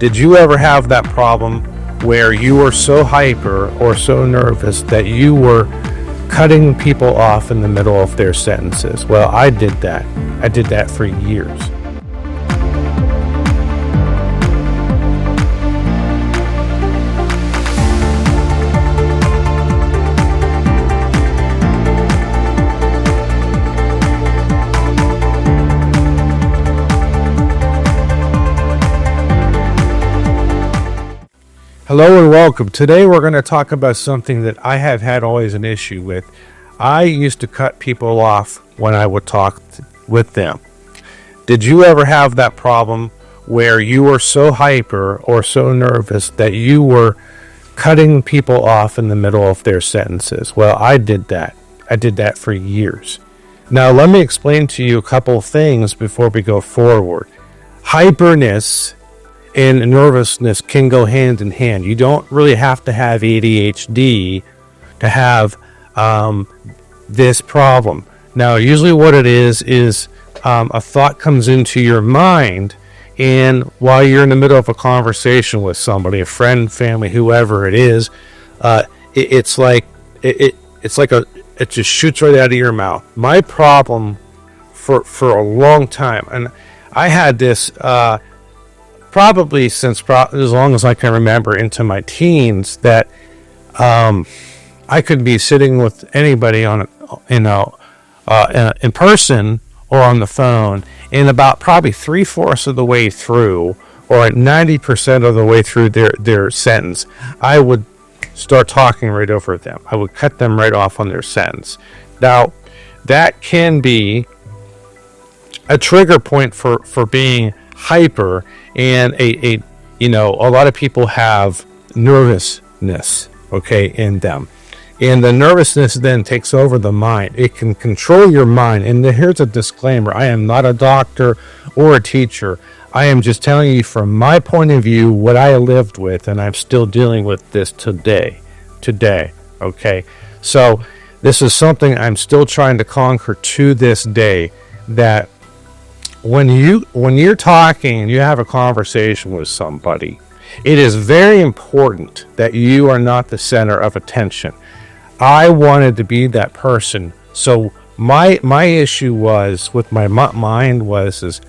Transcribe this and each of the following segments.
Did you ever have that problem where you were so hyper or so nervous that you were cutting people off in the middle of their sentences? Well, I did that. I did that for years. Hello and welcome. Today we're going to talk about something that I have had always an issue with. I used to cut people off when I would talk with them. Did you ever have that problem where you were so hyper or so nervous that you were cutting people off in the middle of their sentences? Well, I did that. I did that for years. Now, let me explain to you a couple of things before we go forward. Hyperness and nervousness can go hand in hand. You don't really have to have ADHD to have this problem. Now, usually what it is a thought comes into your mind, and while you're in the middle of a conversation with somebody, a friend, family, whoever it is, it just shoots right out of your mouth. My problem for a long time, and I had this probably since as long as I can remember into my teens, that I could be sitting with anybody in person or on the phone, and about probably 3/4 of the way through, or at 90% of the way through their sentence, I would start talking right over them. I would cut them right off on their sentence. Now, that can be a trigger point for being hyper, and a lot of people have nervousness, in them, and the nervousness then takes over the mind. It can control your mind. And here's a disclaimer: I am not a doctor or a teacher. I am just telling you from my point of view what I lived with, and I'm still dealing with this today. Okay, so this is something I'm still trying to conquer to this day, that when you're talking and you have a conversation with somebody, it is very important that you are not the center of attention. I wanted to be that person. So my issue was with my mind is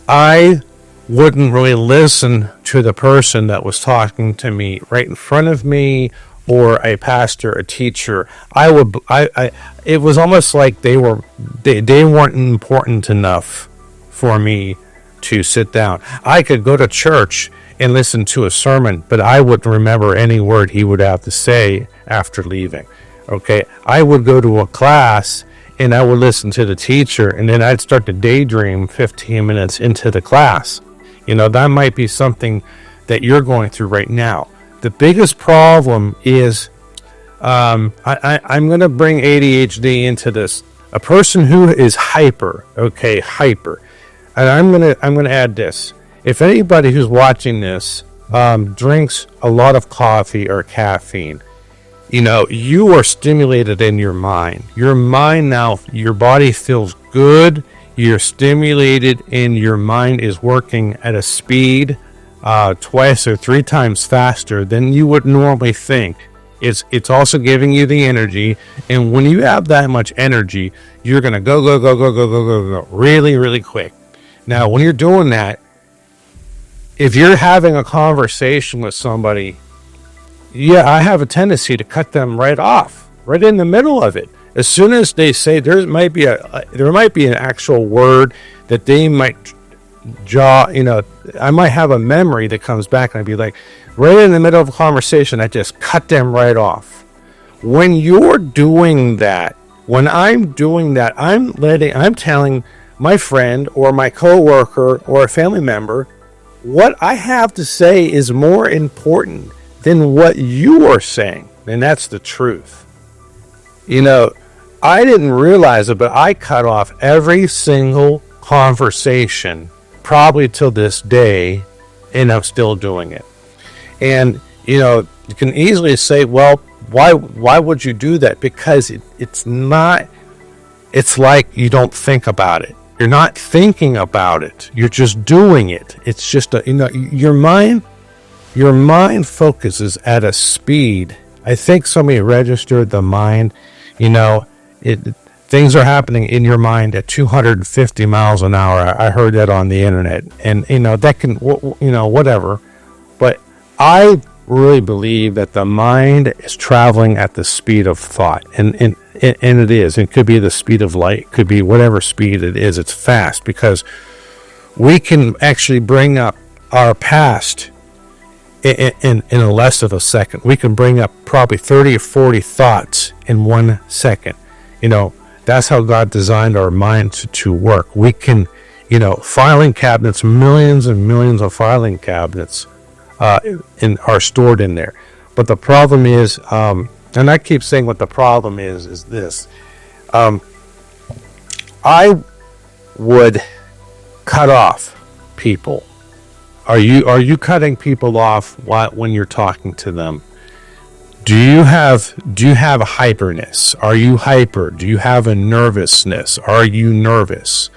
I wouldn't really listen to the person that was talking to me right in front of me, or a pastor, a teacher. It was almost like they weren't important enough for me to sit down. I could go to church and listen to a sermon, but I wouldn't remember any word he would have to say after leaving. Okay, I would go to a class and I would listen to the teacher, and then I'd start to daydream 15 minutes into the class. That might be something that you're going through right now. The biggest problem is I'm going to bring ADHD into this. A person who is hyper. And I'm gonna add this. If anybody who's watching this drinks a lot of coffee or caffeine, you are stimulated in your mind. Your mind now, your body feels good. You're stimulated, and your mind is working at a speed 2 or 3 times faster than you would normally think. It's also giving you the energy, and when you have that much energy, you're gonna go really, really quick. Now, when you're doing that, if you're having a conversation with somebody, I have a tendency to cut them right off, right in the middle of it. As soon as they say there might be an actual word that they might I might have a memory that comes back, and I'd be like, right in the middle of a conversation, I just cut them right off. When you're doing that, when I'm doing that, I'm telling my friend or my coworker or a family member, what I have to say is more important than what you are saying. And that's the truth. I didn't realize it, but I cut off every single conversation probably till this day, and I'm still doing it. And you can easily say, well, why would you do that? Because it's like you don't think about it. You're not thinking about it. You're just doing it. It's just your mind focuses at a speed. I think somebody registered the mind, things are happening in your mind at 250 miles an hour. I heard that on the internet, and that can, whatever. But I really believe that the mind is traveling at the speed of thought, and it is. It could be the speed of light. It could be whatever speed it is. It's fast because we can actually bring up our past in less of a second. We can bring up probably 30 or 40 thoughts in 1 second. That's how God designed our mind to work. We can, filing cabinets, millions and millions of filing cabinets are stored in there. But the problem is, and I keep saying what the problem is this. I would cut off people. Are you cutting people off when you're talking to them? Do you have a hyperness? Are you hyper? Do you have a nervousness? Are you nervous?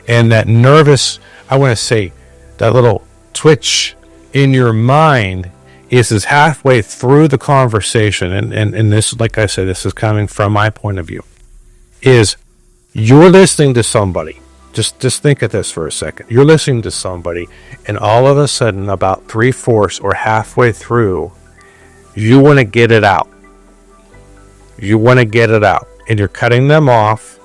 And that nervous, I want to say, that little twitch in your mind is halfway through the conversation, and this, like I said, this is coming from my point of view, is you're listening to somebody. Just think of this for a second. You're listening to somebody, and all of a sudden, about 3/4 or halfway through, you want to get it out. You want to get it out, and you're cutting them off.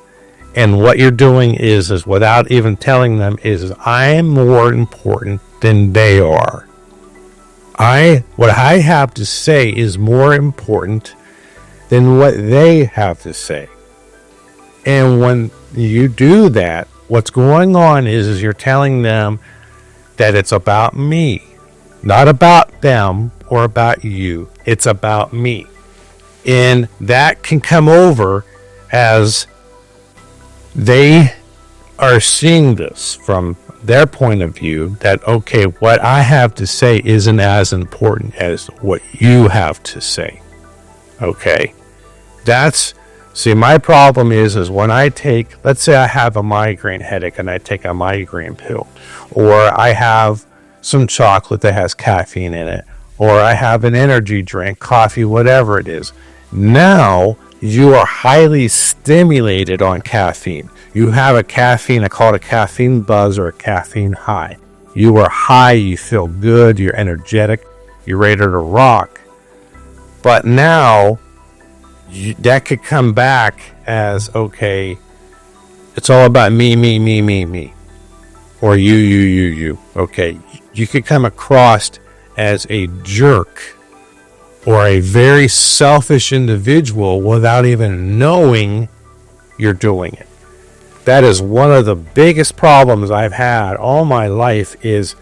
And what you're doing is without even telling them, is I'm more important than they are. What I have to say is more important than what they have to say. And when you do that, what's going on is you're telling them that it's about me, not about them or about you. It's about me. And that can come over as they are seeing this from their point of view, that, okay, what I have to say isn't as important as what you have to say. Okay? My problem is when I take, let's say I have a migraine headache and I take a migraine pill, or I have some chocolate that has caffeine in it, or I have an energy drink, coffee, whatever it is. Now you are highly stimulated on caffeine. You have a caffeine, I call it a caffeine buzz or a caffeine high. You are high, you feel good, you're energetic, you're ready to rock. But now, that could come back as, okay, it's all about me. Or you. Okay, you could come across as a jerk or a very selfish individual without even knowing you're doing it. That is one of the biggest problems I've had all my life. Is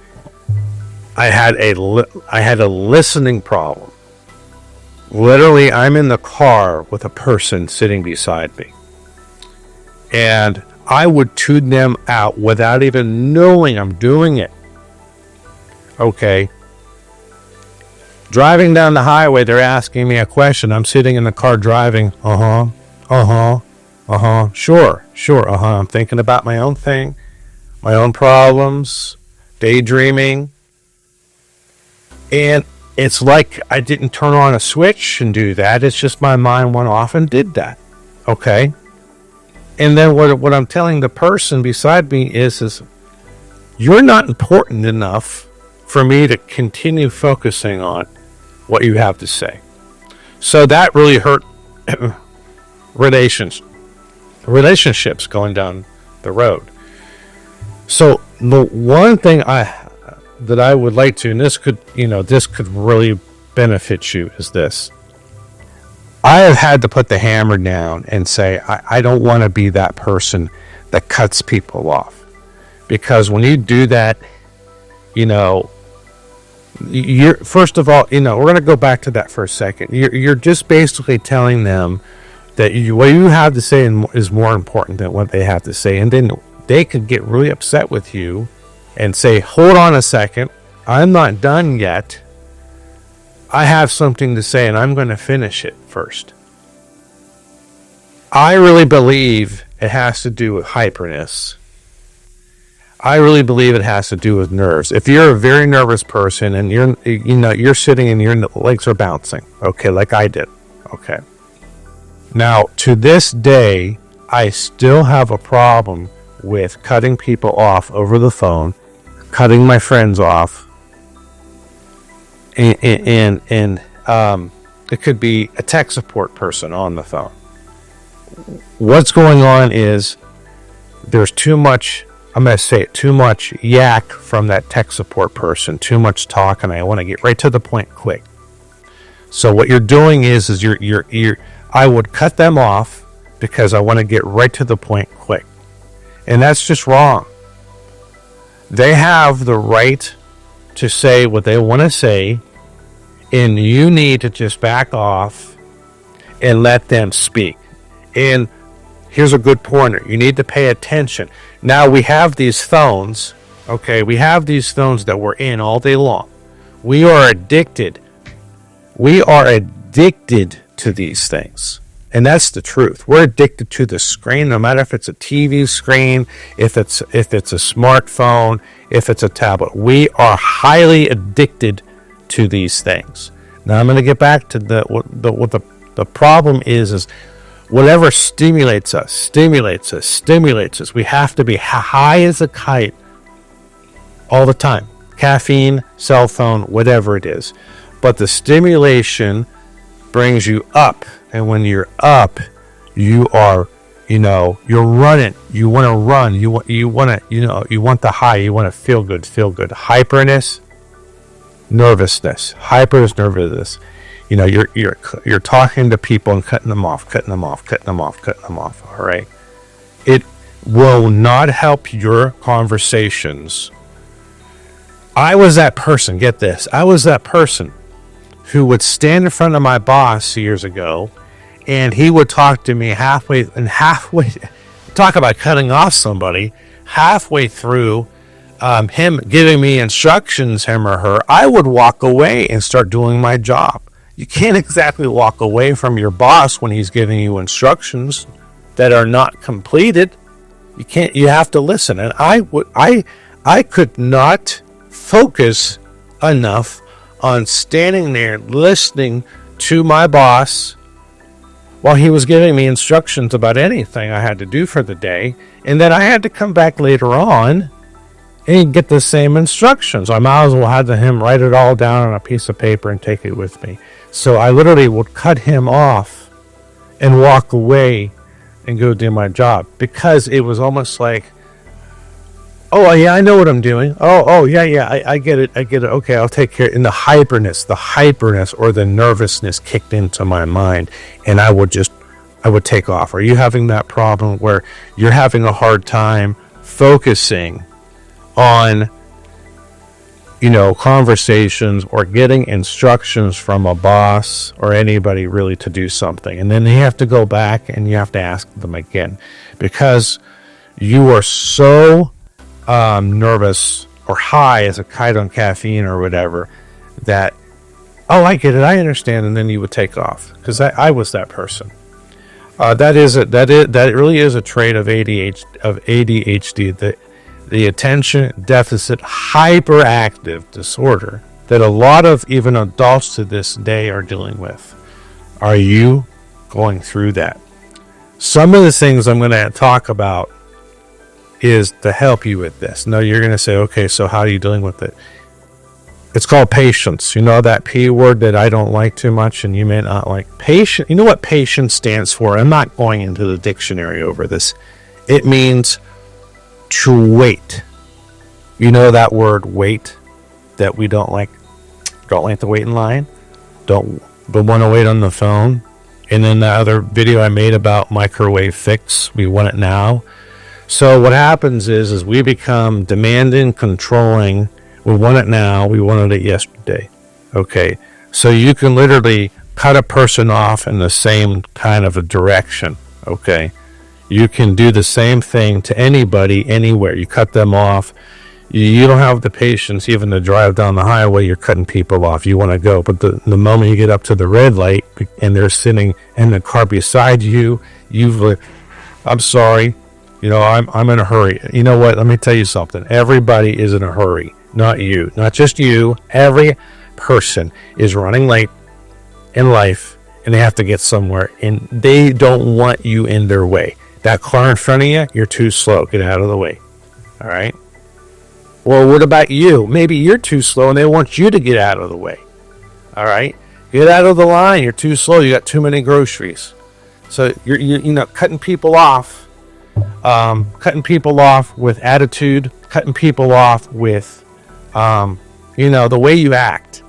I had a listening problem. Literally, I'm in the car with a person sitting beside me, and I would tune them out without even knowing I'm doing it. Okay. Driving down the highway, they're asking me a question. I'm sitting in the car driving. Sure. I'm thinking about my own thing, my own problems, daydreaming. And it's like I didn't turn on a switch and do that. It's just my mind went off and did that. Okay. And then what I'm telling the person beside me is you're not important enough for me to continue focusing on what you have to say. So that really hurt relationships going down the road. So the one thing that I would like to, and this could really benefit you, is this. I have had to put the hammer down and say, I don't want to be that person that cuts people off. Because when you do that, you're, first of all, we're going to go back to that for a second. You're just basically telling them that what you have to say is more important than what they have to say. And then they could get really upset with you and say, hold on a second, I'm not done yet. I have something to say and I'm going to finish it first. I really believe it has to do with hyperness. I really believe it has to do with nerves. If you're a very nervous person and you're sitting and your legs are bouncing, okay, like I did, okay. Now, to this day, I still have a problem with cutting people off over the phone, cutting my friends off, and it could be a tech support person on the phone. What's going on is there's too much, I'm going to say it, too much yak from that tech support person, too much talk, and I want to get right to the point quick. So what you're doing is I would cut them off because I want to get right to the point quick. And that's just wrong. They have the right to say what they want to say, and you need to just back off and let them speak. And here's a good pointer. You need to pay attention. Now we have these phones, okay? We have these phones that we're in all day long. We are addicted. We are addicted to these things. And that's the truth. We're addicted to the screen, no matter if it's a TV screen, if it's a smartphone, if it's a tablet. We are highly addicted to these things. Now I'm going to get back to what the problem is whatever stimulates us. We have to be high as a kite all the time. Caffeine, cell phone, whatever it is. But the stimulation brings you up. And when you're up, you are, you're running. You want to run. You want the high. You want to feel good. Hyperness, nervousness. Nervousness. You're talking to people and cutting them off. All right. It will not help your conversations. I was that person. Get this. I was that person who would stand in front of my boss years ago, and he would talk to me halfway, talk about cutting off somebody, halfway through him giving me instructions, him or her, I would walk away and start doing my job. You can't exactly walk away from your boss when he's giving you instructions that are not completed. You have to listen. And I could not focus enough on standing there listening to my boss while he was giving me instructions about anything I had to do for the day. And then I had to come back later on and get the same instructions. I might as well have him write it all down on a piece of paper and take it with me. So I literally would cut him off and walk away and go do my job, because it was almost like, oh yeah, I know what I'm doing. Oh yeah, I get it. Okay, I'll take care. And the hyperness or the nervousness kicked into my mind, and I would take off. Are you having that problem where you're having a hard time focusing on, conversations or getting instructions from a boss or anybody really to do something, and then you have to go back and you have to ask them again because you are so nervous or high as a kite on caffeine or whatever that, oh, I get it, I understand, and then you would take off. Because I was that person. That really is a trait of ADHD, the attention deficit hyperactive disorder that a lot of even adults to this day are dealing with. Are you going through that? Some of the things I'm going to talk about is to help you with this. Now you're going to say, okay, so how are you dealing with it? It's called patience. That P word that I don't like too much, and you may not like. Patience. You know what patience stands for? I'm not going into the dictionary over this. It means to wait. That word wait that we don't like. Don't like to wait in line. But want to wait on the phone. And then the other video I made about microwave fix. We want it now. So what happens is we become demanding, controlling. We want it now. We wanted it yesterday. Okay. So you can literally cut a person off in the same kind of a direction. Okay. You can do the same thing to anybody, anywhere. You cut them off. You don't have the patience even to drive down the highway. You're cutting people off. You want to go. But the moment you get up to the red light and they're sitting in the car beside you, I'm sorry. I'm in a hurry. You know what? Let me tell you something. Everybody is in a hurry. Not you. Not just you. Every person is running late in life, and they have to get somewhere, and they don't want you in their way. That car in front of you, you're too slow. Get out of the way. All right? Well, what about you? Maybe you're too slow, and they want you to get out of the way. All right? Get out of the line. You're too slow. You got too many groceries. So you're cutting people off. Cutting people off with attitude. Cutting people off with, the way you act.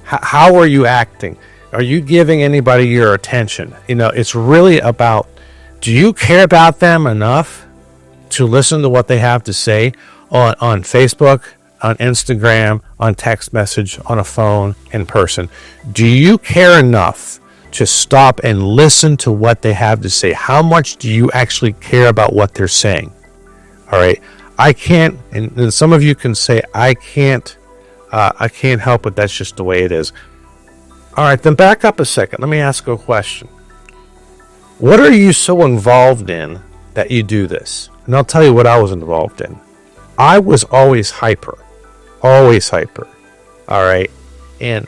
How are you acting? Are you giving anybody your attention? It's really about, do you care about them enough to listen to what they have to say on Facebook, on Instagram, on text message, on a phone, in person? Do you care enough to stop and listen to what they have to say? How much do you actually care about what they're saying? All right. I can't, and some of you can say, I can't help it. That's just the way it is. All right, then back up a second. Let me ask you a question. What are you so involved in that you do this? And I'll tell you what I was involved in. I was always hyper. Always hyper. All right. And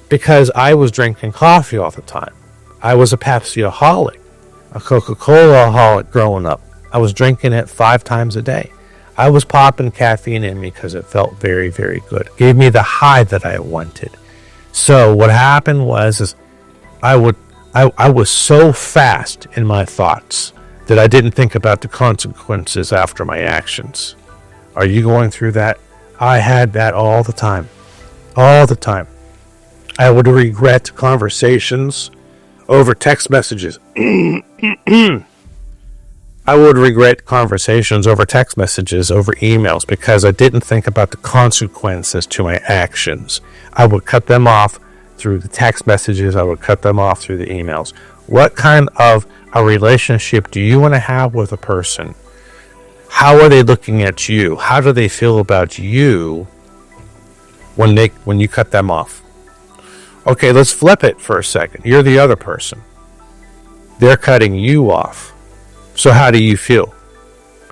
because I was drinking coffee all the time. I was a Pepsi-aholic, a Coca-Cola-aholic growing up. I was drinking it 5 times a day. I was popping caffeine in me because it felt very, very good. It gave me the high that I wanted. So what happened was I was so fast in my thoughts that I didn't think about the consequences after my actions. Are you going through that? I had that all the time. All the time. I would regret conversations over text messages. I would regret conversations over text messages, over emails, because I didn't think about the consequences to my actions. I would cut them off through the text messages. I would cut them off through the emails. What kind of a relationship do you want to have with a person? How are they looking at you? How do they feel about you when you cut them off? Okay, let's flip it for a second. You're the other person. They're cutting you off. So how do you feel?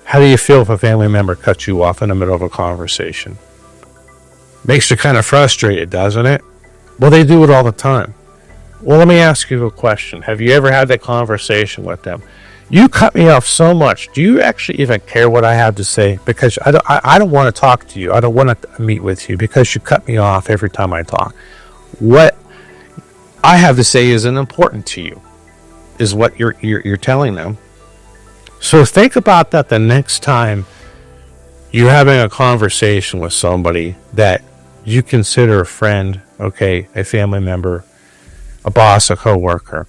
How do you feel if a family member cuts you off in the middle of a conversation? Makes you kind of frustrated, doesn't it? Well, they do it all the time. Well, let me ask you a question. Have you ever had that conversation with them? You cut me off so much. Do you actually even care what I have to say? Because I don't want to talk to you. I don't want to meet with you because you cut me off every time I talk. What I have to say isn't important to you, is what you're telling them. So think about that the next time you're having a conversation with somebody that you consider a friend, okay, a family member, a boss, a coworker.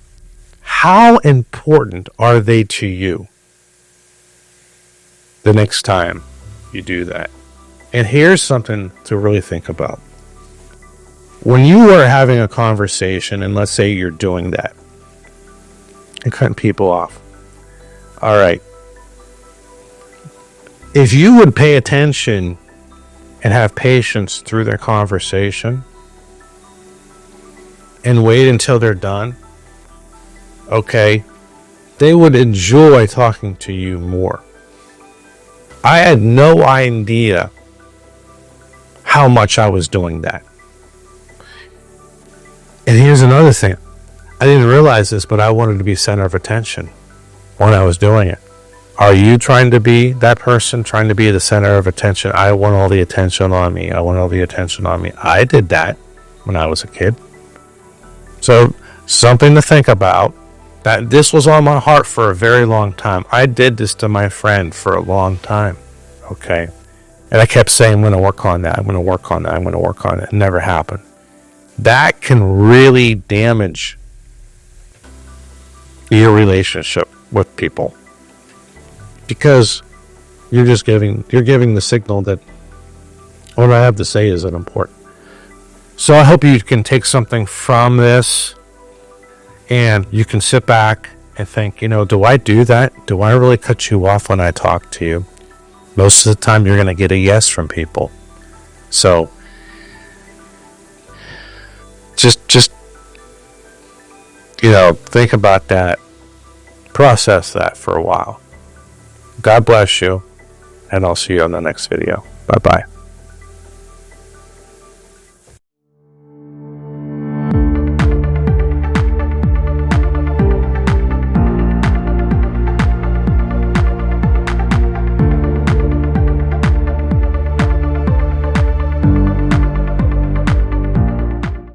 How important are they to you the next time you do that? And here's something to really think about. When you are having a conversation, and let's say you're doing that, and cutting people off, all right. If you would pay attention and have patience through their conversation and wait until they're done, okay, they would enjoy talking to you more. I had no idea how much I was doing that. And here's another thing. I didn't realize this, but I wanted to be center of attention when I was doing it. Are you trying to be that person, trying to be the center of attention? I want all the attention on me. I want all the attention on me. I did that when I was a kid. So something to think about. That this was on my heart for a very long time. I did this to my friend for a long time. Okay. And I kept saying, I'm going to work on that. I'm going to work on that. I'm going to work on it. It never happened. That can really damage your relationship with people. Because you're giving the signal that what I have to say isn't important. So I hope you can take something from this and you can sit back and think, do I do that? Do I really cut you off when I talk to you? Most of the time you're going to get a yes from people. So just think about that. Process that for a while. God bless you, and I'll see you on the next video. Bye-bye.